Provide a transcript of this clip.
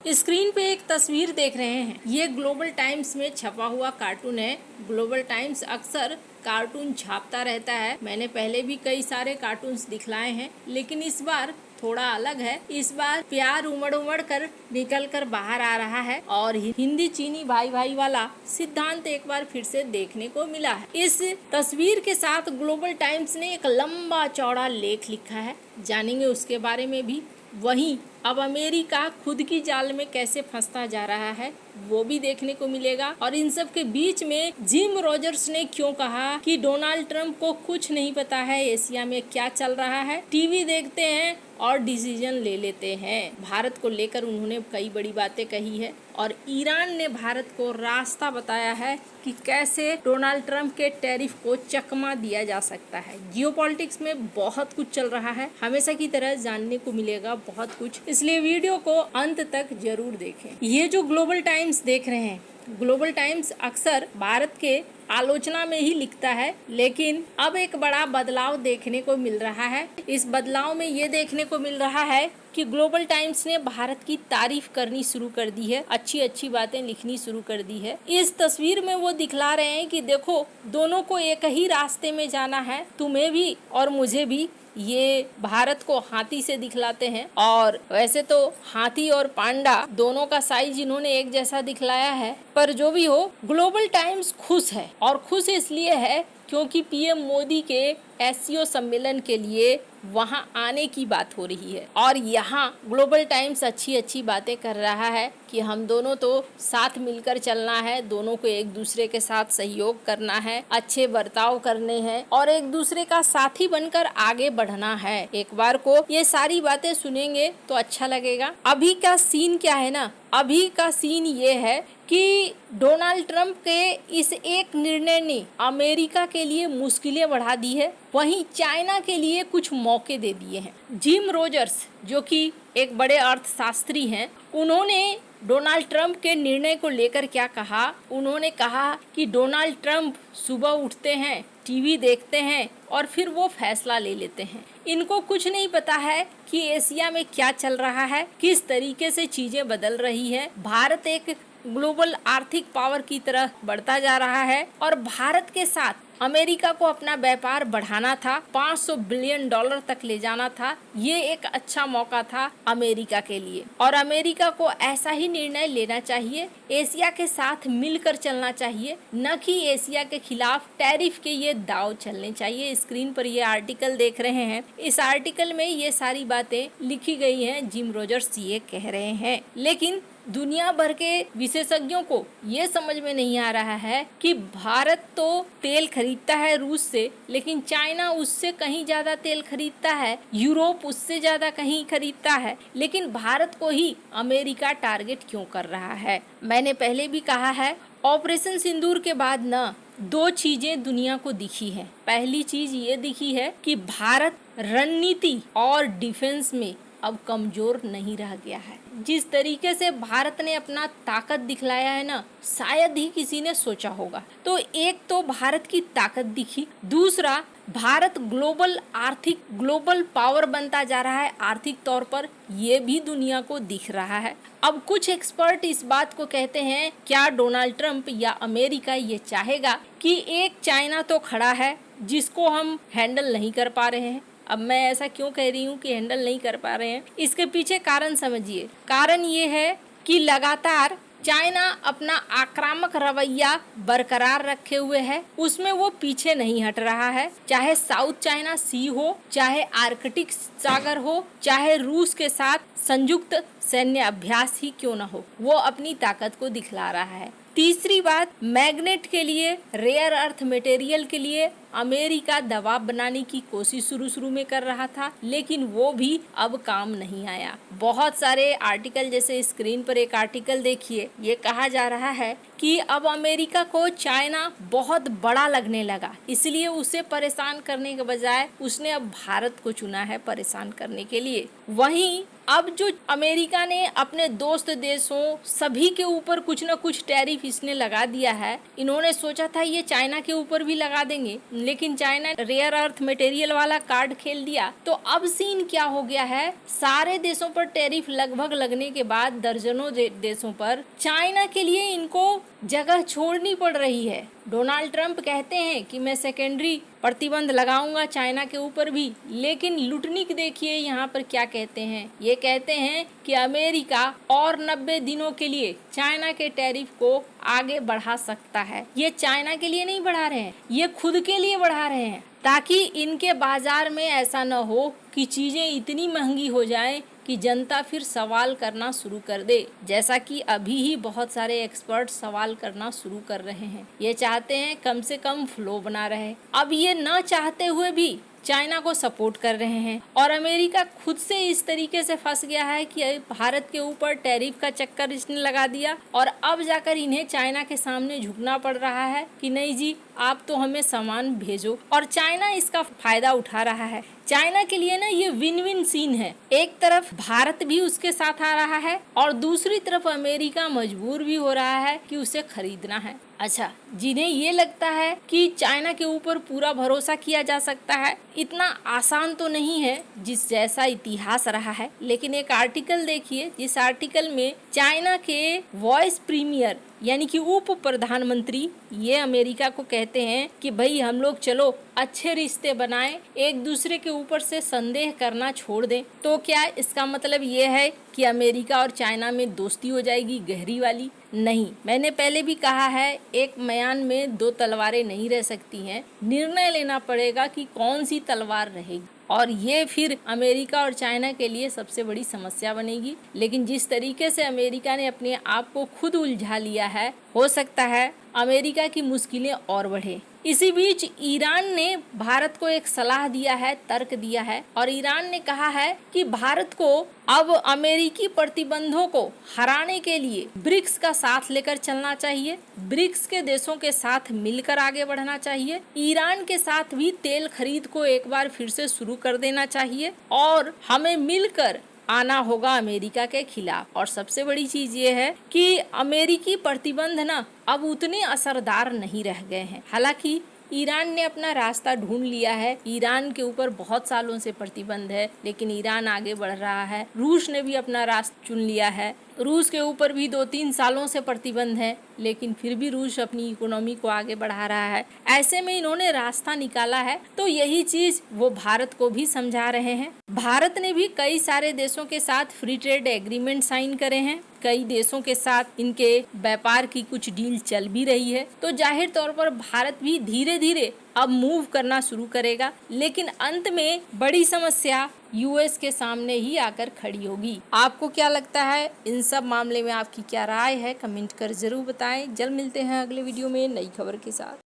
Screen पे एक तस्वीर देख रहे हैं, ये ग्लोबल टाइम्स में छपा हुआ कार्टून है। ग्लोबल टाइम्स अक्सर कार्टून छापता रहता है। मैंने पहले भी कई सारे कार्टून्स दिखलाए हैं, लेकिन इस बार थोड़ा अलग है। इस बार प्यार उमड़ उमड़ कर निकल कर बाहर आ रहा है और हिंदी चीनी भाई भाई वाला सिद्धांत एक बार फिर से देखने को मिला है। इस तस्वीर के साथ ग्लोबल टाइम्स ने एक लंबा चौड़ा लेख लिखा है, जानेंगे उसके बारे में भी। वहीं अब अमेरिका खुद की जाल में कैसे फंसता जा रहा है वो भी देखने को मिलेगा। और इन सब के बीच में जिम रॉजर्स ने क्यों कहा कि डोनाल्ड ट्रंप को कुछ नहीं पता है एशिया में क्या चल रहा है। टीवी देखते हैं और डिसीजन ले लेते हैं। भारत को लेकर उन्होंने कई बड़ी बातें कही है और ईरान ने भारत को रास्ता बताया है कि कैसे डोनाल्ड ट्रंप के टैरिफ को चकमा दिया जा सकता है। जियोपॉलिटिक्स में बहुत कुछ चल रहा है, हमेशा की तरह जानने को मिलेगा बहुत कुछ, इसलिए वीडियो को अंत तक जरूर देखें। ये जो ग्लोबल टाइम्स देख रहे हैं, ग्लोबल टाइम्स अक्सर भारत के आलोचना में ही लिखता है, लेकिन अब एक बड़ा बदलाव देखने को मिल रहा है। इस बदलाव में ये देखने को मिल रहा है कि ग्लोबल टाइम्स ने भारत की तारीफ करनी शुरू कर दी है, अच्छी अच्छी बातें लिखनी शुरू कर दी है। इस तस्वीर में वो दिखला रहे हैं कि देखो, दोनों को एक ही रास्ते में जाना है, तुम्हें भी और मुझे भी। ये भारत को हाथी से दिखलाते हैं और वैसे तो हाथी और पांडा दोनों का साइज इन्होंने एक जैसा दिखलाया है, पर जो भी हो ग्लोबल टाइम्स खुश है। और खुश इसलिए है क्योंकि पीएम मोदी के एससीओ सम्मेलन के लिए वहां आने की बात हो रही है और यहाँ ग्लोबल टाइम्स अच्छी अच्छी बातें कर रहा है कि हम दोनों तो साथ मिलकर चलना है, दोनों को एक दूसरे के साथ सहयोग करना है, अच्छे बर्ताव करने हैं और एक दूसरे का साथी बनकर आगे बढ़ना है। एक बार को ये सारी बातें सुनेंगे तो अच्छा लगेगा। अभी का सीन क्या है ना, अभी का सीन ये है कि डोनाल्ड ट्रंप के इस एक निर्णय ने अमेरिका के लिए मुश्किलें बढ़ा दी है, वहीं चाइना के लिए कुछ मौके दे दिए हैं। जिम रोजर्स जो कि एक बड़े अर्थशास्त्री हैं, उन्होंने डोनाल्ड ट्रंप के निर्णय को लेकर क्या कहा। उन्होंने कहा कि डोनाल्ड ट्रंप सुबह उठते हैं, टीवी देखते हैं और फिर वो फैसला ले लेते हैं। इनको कुछ नहीं पता है कि एशिया में क्या चल रहा है, किस तरीके से चीजें बदल रही है। भारत एक ग्लोबल आर्थिक पावर की तरह बढ़ता जा रहा है और भारत के साथ अमेरिका को अपना व्यापार बढ़ाना था, 500 बिलियन डॉलर तक ले जाना था। ये एक अच्छा मौका था अमेरिका के लिए और अमेरिका को ऐसा ही निर्णय लेना चाहिए, एशिया के साथ मिलकर चलना चाहिए, न कि एशिया के खिलाफ टैरिफ के ये दाव चलने चाहिए। स्क्रीन पर ये आर्टिकल देख रहे हैं, इस आर्टिकल में ये सारी बातें लिखी गई हैं। जिम रॉजर्स ये कह रहे हैं, लेकिन दुनिया भर के विशेषज्ञों को ये समझ में नहीं आ रहा है कि भारत तो तेल खरीदता है रूस से, लेकिन चाइना उससे कहीं ज्यादा तेल खरीदता है, यूरोप उससे ज्यादा कहीं खरीदता है, लेकिन भारत को ही अमेरिका टारगेट क्यों कर रहा है। मैंने पहले भी कहा है, ऑपरेशन सिंदूर के बाद न दो चीजें दुनिया को दिखी है। पहली चीज ये दिखी है कि भारत रणनीति और डिफेंस में अब कमजोर नहीं रह गया है। जिस तरीके से भारत ने अपना ताकत दिखलाया है ना, शायद ही किसी ने सोचा होगा। तो एक तो भारत की ताकत दिखी, दूसरा भारत ग्लोबल पावर बनता जा रहा है आर्थिक तौर पर, ये भी दुनिया को दिख रहा है। अब कुछ एक्सपर्ट इस बात को कहते हैं, क्या डोनाल्ड ट्रंप या अमेरिका ये चाहेगा कि एक चाइना तो खड़ा है जिसको हम हैंडल नहीं कर पा रहे हैं। अब मैं ऐसा क्यों कह रही हूँ कि हैंडल नहीं कर पा रहे हैं, इसके पीछे कारण समझिए। कारण ये है कि लगातार चाइना अपना आक्रामक रवैया बरकरार रखे हुए है, उसमें वो पीछे नहीं हट रहा है। चाहे साउथ चाइना सी हो, चाहे आर्कटिक सागर हो, चाहे रूस के साथ संयुक्त सैन्य अभ्यास ही क्यों न हो, वो अपनी ताकत को दिखला रहा है। तीसरी बात, मैग्नेट के लिए, रेयर अर्थ मटेरियल के लिए अमेरिका दबाव बनाने की कोशिश शुरू में कर रहा था, लेकिन वो भी अब काम नहीं आया। बहुत सारे आर्टिकल, जैसे स्क्रीन पर एक आर्टिकल देखिए, ये कहा जा रहा है कि अब अमेरिका को चाइना बहुत बड़ा लगने लगा, इसलिए उसे परेशान करने के बजाय उसने अब भारत को चुना है परेशान करने के लिए। वहीं अब जो अमेरिका ने अपने दोस्त देशों सभी के ऊपर कुछ न कुछ टैरिफ इसने लगा दिया है। इन्होंने सोचा था ये चाइना के ऊपर भी लगा देंगे, लेकिन चाइना रेयर अर्थ मटेरियल वाला कार्ड खेल दिया। तो अब सीन क्या हो गया है, सारे देशों पर टैरिफ लगभग लगने के बाद दर्जनों देशों पर चाइना के लिए इनको जगह छोड़नी पड़ रही है। डोनाल्ड ट्रंप कहते हैं कि मैं सेकेंडरी प्रतिबंध लगाऊंगा चाइना के ऊपर भी, लेकिन लुटनिक देखिए यहाँ पर क्या कहते हैं। ये कहते हैं कि अमेरिका और 90 दिनों के लिए चाइना के टैरिफ को आगे बढ़ा सकता है। ये चाइना के लिए नहीं बढ़ा रहे हैं, ये खुद के लिए बढ़ा रहे हैं, ताकि इनके बाजार में ऐसा न हो कि चीजें इतनी महंगी हो जाएं कि जनता फिर सवाल करना शुरू कर दे, जैसा कि अभी ही बहुत सारे एक्सपर्ट सवाल करना शुरू कर रहे हैं। ये चाहते हैं कम से कम फ्लो बना रहे। अब ये न चाहते हुए भी चाइना को सपोर्ट कर रहे हैं और अमेरिका खुद से इस तरीके से फंस गया है कि भारत के ऊपर टैरिफ का चक्कर इसने लगा दिया और अब जाकर इन्हें चाइना के सामने झुकना पड़ रहा है कि नहीं जी, आप तो हमें सामान भेजो, और चाइना इसका फायदा उठा रहा है। चाइना के लिए ना ये विन विन सीन है। एक तरफ भारत भी उसके साथ आ रहा है और दूसरी तरफ अमेरिका मजबूर भी हो रहा है कि उसे खरीदना है। अच्छा, जिन्हें ये लगता है कि चाइना के ऊपर पूरा भरोसा किया जा सकता है, इतना आसान तो नहीं है जिस जैसा इतिहास रहा है। लेकिन एक आर्टिकल देखिए, जिस आर्टिकल में चाइना के वाइस प्रीमियर यानी कि उप प्रधानमंत्री ये अमेरिका को कहते हैं कि भाई हम लोग चलो अच्छे रिश्ते बनाएं, एक दूसरे के ऊपर से संदेह करना छोड़ दें। तो क्या इसका मतलब ये है कि अमेरिका और चाइना में दोस्ती हो जाएगी गहरी वाली? नहीं, मैंने पहले भी कहा है, एक म्यान में दो तलवारें नहीं रह सकती हैं। निर्णय लेना पड़ेगा कि कौन सी तलवार रहेगी, और ये फिर अमेरिका और चाइना के लिए सबसे बड़ी समस्या बनेगी। लेकिन जिस तरीके से अमेरिका ने अपने आप को खुद उलझा लिया है, हो सकता है अमेरिका की मुश्किलें और बढ़े। इसी बीच ईरान ने भारत को एक सलाह दिया है, तर्क दिया है, और ईरान ने कहा है कि भारत को अब अमेरिकी प्रतिबंधों को हराने के लिए ब्रिक्स का साथ लेकर चलना चाहिए, ब्रिक्स के देशों के साथ मिलकर आगे बढ़ना चाहिए, ईरान के साथ भी तेल खरीद को एक बार फिर से शुरू कर देना चाहिए, और हमें मिलकर आना होगा अमेरिका के खिलाफ। और सबसे बड़ी चीज ये है कि अमेरिकी प्रतिबंध ना अब उतने असरदार नहीं रह गए हैं। हालांकि ईरान ने अपना रास्ता ढूंढ लिया है, ईरान के ऊपर बहुत सालों से प्रतिबंध है, लेकिन ईरान आगे बढ़ रहा है। रूस ने भी अपना रास्ता चुन लिया है, रूस के ऊपर भी 2-3 सालों से प्रतिबंध है, लेकिन फिर भी रूस अपनी इकोनॉमी को आगे बढ़ा रहा है। ऐसे में इन्होंने रास्ता निकाला है, तो यही चीज वो भारत को भी समझा रहे हैं। भारत ने भी कई सारे देशों के साथ फ्री ट्रेड एग्रीमेंट साइन करे हैं, कई देशों के साथ इनके व्यापार की कुछ डील चल भी रही है। तो जाहिर तौर पर भारत भी धीरे धीरे अब मूव करना शुरू करेगा, लेकिन अंत में बड़ी समस्या यूएस के सामने ही आकर खड़ी होगी। आपको क्या लगता है, इन सब मामले में आपकी क्या राय है? कमेंट कर जरूर बताएं। जल्द मिलते हैं अगले वीडियो में नई खबर के साथ।